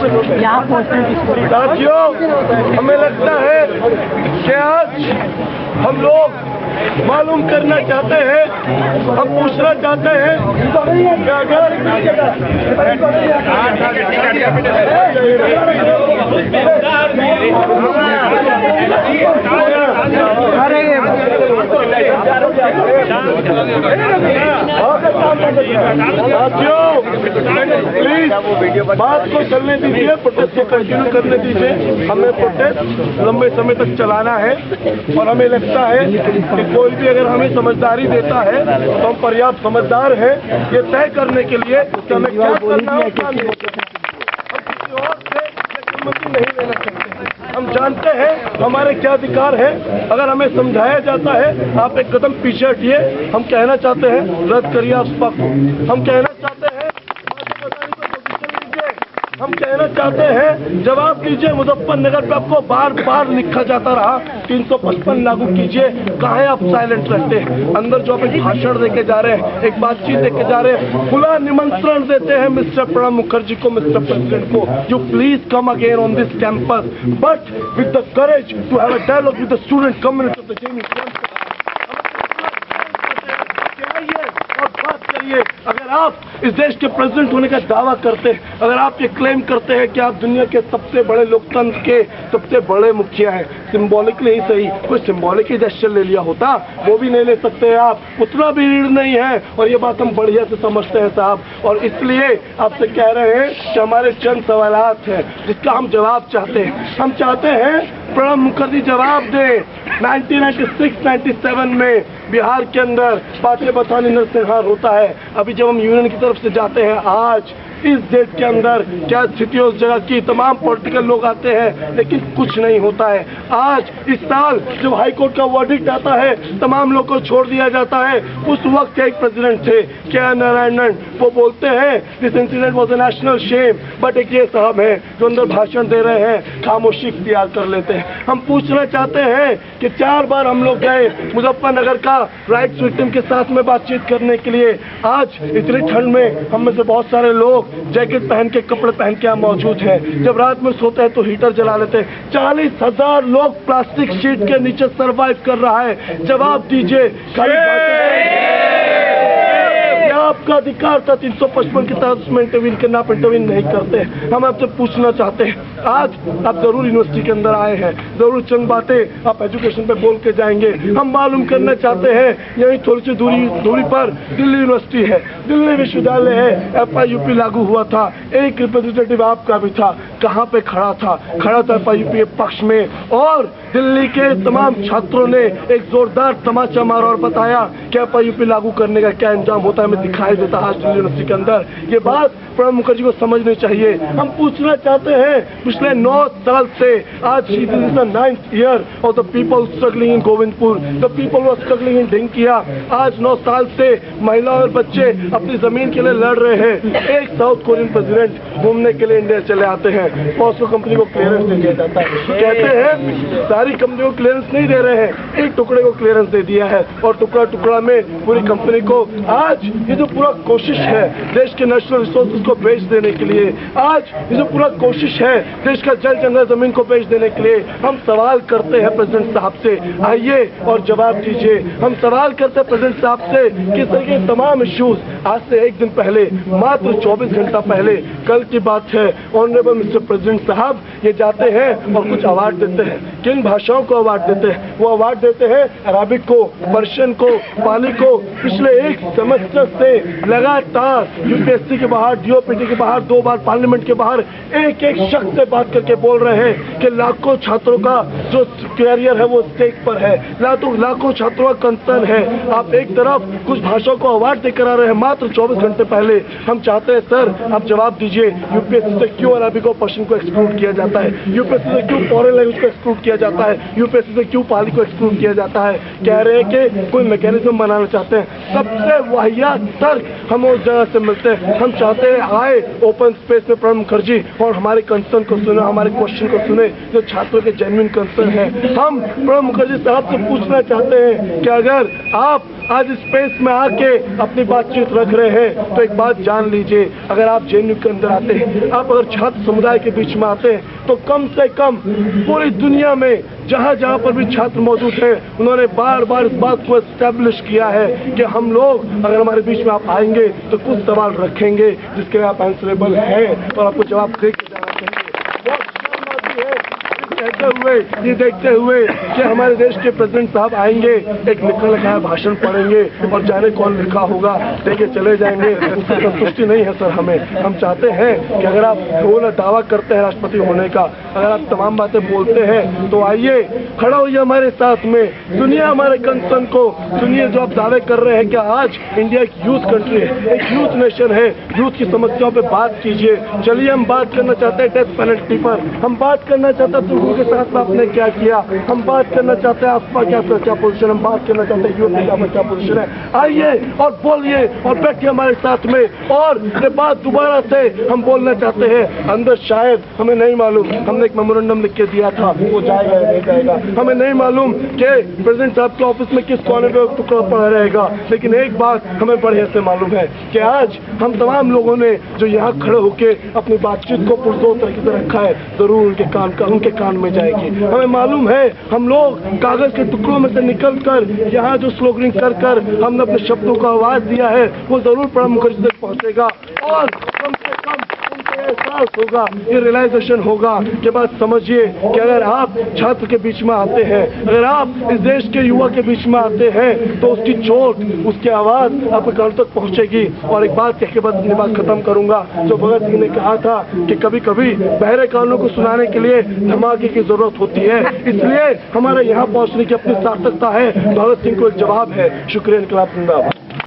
यहाँ पहुँचने की साथियों, हमें लगता है कि आज हम लोग मालूम करना चाहते हैं, हम पूछना चाहते हैं कि साथियों प्लीज बात को चलने दीजिए, प्रोटेस्ट को कंटिन्यू करने दीजिए। हमें प्रोटेस्ट लंबे समय तक चलाना है और हमें लगता है कि कोई भी अगर हमें समझदारी देता है तो हम पर्याप्त समझदार हैं ये तय करने के लिए कि हमें क्या करना है, क्या नहीं। हम किसी और से अनुमति नहीं लेना चाहते। हम जानते हैं हमारे क्या अधिकार है। अगर हमें समझाया जाता है आप एक कदम पीछे हटिए, हम कहना चाहते हैं रद्द करिए आप सपा को। हम कहना चाहते हैं हम कहना चाहते हैं जवाब दीजिए। मुजफ्फरनगर पे आपको बार बार लिखा जाता रहा 355 लागू कीजिए, काहे आप साइलेंट रहते हैं? अंदर जो आप एक भाषण देके जा रहे हैं, एक बातचीत देके जा रहे हैं, खुला निमंत्रण देते हैं मिस्टर प्रणब मुखर्जी को, मिस्टर प्रेसिडेंट को, you please come again on this campus but with the courage to have a dialogue with the student community of the JNU campus. अगर आप इस देश के प्रेसिडेंट होने का दावा करते हैं, अगर आप ये क्लेम करते हैं कि आप दुनिया के सबसे बड़े लोकतंत्र के सबसे बड़े मुखिया हैं, सिंबॉलिकली ही सही, कोई सिंबॉलिक जेस्चर ले लिया होता, वो भी नहीं ले सकते आप, उतना भी रीढ़ नहीं है। और ये बात हम बढ़िया से समझते हैं साहब, और इसलिए आपसे कह रहे हैं कि हमारे चंद सवालात हैं जिसका हम जवाब चाहते हैं। हम चाहते हैं प्रणब मुखर्जी जवाब दें। 1996-97 में बिहार के अंदर बाटे बथानी नरसंहार होता है। अभी जब हम यूनियन की तरफ से जाते हैं आज इस डेट के अंदर क्या स्थिति उस जगह की, तमाम पॉलिटिकल लोग आते हैं लेकिन कुछ नहीं होता है। आज इस साल जब हाई कोर्ट का वर्डिक्ट आता है तमाम लोग को छोड़ दिया जाता है। उस वक्त एक प्रेसिडेंट थे के नारायणन, वो बोलते हैं this incident was a national shame, but एक ये साहब है जो अंदर भाषण दे रहे हैं खामोशी इख्तियार कर लेते हैं। हम पूछना चाहते हैं कि 4 बार हम लोग गए मुजफ्फरनगर का राइट्स विक्टिम के साथ में बातचीत करने के लिए। आज इतनी ठंड में हम में से बहुत सारे लोग जैकेट पहन के, कपड़े पहन के यहाँ मौजूद हैं। जब रात में सोते हैं तो हीटर जला लेते हैं। 40,000 लोग प्लास्टिक शीट के नीचे सरवाइव कर रहा है। जवाब दीजिए, आपका अधिकार था 355 के तहत उसमें इंटरवीन करना, आप इंटरवीन नहीं करते। हम आपसे पूछना चाहते हैं, आज आप जरूर यूनिवर्सिटी के अंदर आए हैं, जरूर चंद बातें आप एजुकेशन पे बोल के जाएंगे। हम मालूम करना चाहते हैं, यही थोड़ी सी दूरी पर दिल्ली यूनिवर्सिटी है, दिल्ली विश्वविद्यालय है, FIUP लागू हुआ था, एक रिप्रेजेंटेटिव आपका भी था, कहाँ पे खड़ा था FIUP के पक्ष में, और दिल्ली के तमाम छात्रों ने एक जोरदार तमाचा मारा और बताया कि FIUP लागू करने का क्या अंजाम होता है, हमें दिखाई देता है आज दिल्ली यूनिवर्सिटी के अंदर। ये बात प्रणब मुखर्जी को समझनी चाहिए। हम पूछना चाहते हैं, पिछले 9 साल से आज 9th year of the people struggling in Govindpur, the people who are struggling in ढिंकिया। आज 9 साल से महिला और बच्चे अपनी जमीन के लिए लड़ रहे हैं। एक साउथ कोरियन प्रेसिडेंट घूमने के लिए इंडिया चले आते हैं, पॉस्को कंपनी को क्लियरेंस दे दिया जाता है। कहते हैं सारी कंपनियों को क्लियरेंस नहीं दे रहे हैं, एक टुकड़े को क्लियरेंस दे दिया है, और टुकड़ा टुकड़ा में पूरी कंपनी को। आज ये जो पूरा कोशिश है देश के नेशनल रिसोर्सेज को बेच देने के लिए, आज ये जो पूरा कोशिश है देश का जल जंगल जमीन को बेच देने के लिए, हम सवाल करते हैं प्रेसिडेंट साहब से, आइए और जवाब दीजिए। हम सवाल करते हैं प्रेसिडेंट साहब से कि इस तरह के तमाम इश्यूज आज से एक दिन पहले, मात्र 24 घंटा पहले, कल की बात है, ऑनरेबल मिस्टर प्रेसिडेंट साहब ये जाते हैं और कुछ अवार्ड देते हैं। किन भाषाओं को अवार्ड देते हैं? वो अवार्ड देते हैं अरबिक को, पर्शियन को, पाली को। पिछले एक सेमेस्टर से लगातार यूपीएससी के बाहर, DOPT के बाहर, 2 बार पार्लियामेंट के बाहर एक शख्स से बात करके बोल रहे हैं कि लाखों छात्रों का जो कैरियर है वो स्टेक पर है, लाखों छात्रों का कंसर्न है। आप एक तरफ कुछ भाषाओं को अवार्ड देकर आ रहे हैं मात्र 24 घंटे पहले। हम चाहते हैं सर आप जवाब दीजिए, यूपीएससी से क्यों अरबिक और पर्शियन को एक्सक्लूड किया जाता है? यूपीएससी से क्यों फॉरेन लैंग्वेज को एक्सक्लूड किया जाता है? यूपीएससी से क्यों पाली को एक्सक्लूड किया जाता है? कह रहे हैं कि कोई मैकेनिज्म बनाना चाहते हैं। सबसे वाहियात तर्क हम उस जगह से मिलते हैं। हम चाहते हैं आए ओपन स्पेस में प्रणब मुखर्जी और हमारे कंसर्न को सुने, हमारे क्वेश्चन को सुने जो छात्रों के जेन्युइन कंसर्न है। हम प्रणब मुखर्जी साहब से पूछना चाहते हैं कि अगर आप आज स्पेस में आके अपनी बातचीत रख रहे हैं, तो एक बात जान लीजिए, अगर आप जेएनयू के अंदर आते हैं, आप अगर छात्र समुदाय के बीच में आते हैं, तो कम से कम पूरी दुनिया में जहाँ जहाँ पर भी छात्र मौजूद हैं, उन्होंने बार बार इस बात को एस्टैब्लिश किया है कि हम लोग अगर हमारे बीच में आप आएंगे तो कुछ सवाल रखेंगे जिसके लिए आप आंसरेबल हैं और आपको जवाब दे के जाना चाहिए। बहुत शर्म आती है कहते हुए, ये देखते हुए कि हमारे देश के प्रेसिडेंट साहब आएंगे, एक लिखा लिखाया भाषण पढ़ेंगे और जाने कौन लिखा होगा देके चले जाएंगे। उससे संतुष्टि नहीं है सर हमें। हम चाहते हैं कि अगर आप वो दावा करते हैं राष्ट्रपति होने का, अगर आप तमाम बातें बोलते हैं, तो आइए खड़ा होइए हमारे साथ में, सुनिए हमारे कंसर्न को, सुनिए जो आप दावे कर रहे हैं कि आज इंडिया एक यूथ कंट्री है, एक यूथ नेशन है, यूथ की समस्याओं पे बात कीजिए। चलिए हम बात करना चाहते हैं डेथ पेनल्टी पर, हम बात करना चाहते हैं तुर्कों के साथ में आपने क्या किया, हम बात करना चाहते हैं आपका क्या पोजीशन, हम बात करना चाहते हैं यूथ का क्या पोजीशन है। आइए और बोलिए और बैठिए हमारे साथ में, और ये बात दोबारा से हम बोलना चाहते हैं। अंदर शायद हमें नहीं मालूम, हमने एक मेमोरेंडम लिख के दिया था, वो जाएगा या नहीं जाएगा हमें नहीं मालूम कि प्रेसिडेंट साहब के ऑफिस में किस कोने पे टुकड़ा पड़ा रहेगा, लेकिन एक बात हमें बढ़िया से मालूम है कि आज हम तमाम लोगों ने जो यहाँ खड़े होके अपनी बातचीत को पुरजोर तरीके से रखा है, जरूर उनके कान में जाएगी। हमें मालूम है हम लोग कागज के टुकड़ों में से निकलकर यहाँ जो स्लोगनिंग कर हमने अपने शब्दों को आवाज दिया है, वो जरूर प्रणब मुखर्जी तक पहुँचेगा और कम से कम उनको एहसास होगा, ये रियलाइजेशन होगा कि बात समझिए कि अगर आप छात्र के बीच में आते हैं, अगर आप इस देश के युवा के बीच में आते हैं, तो उसकी चोट, उसकी आवाज आपके कान तक पहुंचेगी। और एक बात कह के बाद अपनी बात खत्म करूंगा, जो भगत सिंह ने कहा था कि कभी कभी बहरे कानों को सुनाने के लिए धमाके की जरूरत होती है, इसलिए हमारे यहाँ पहुंचने की अपनी सार्थकता है। भगत सिंह को एक जवाब है। शुक्रिया। इनकलाब जिंदाबाद।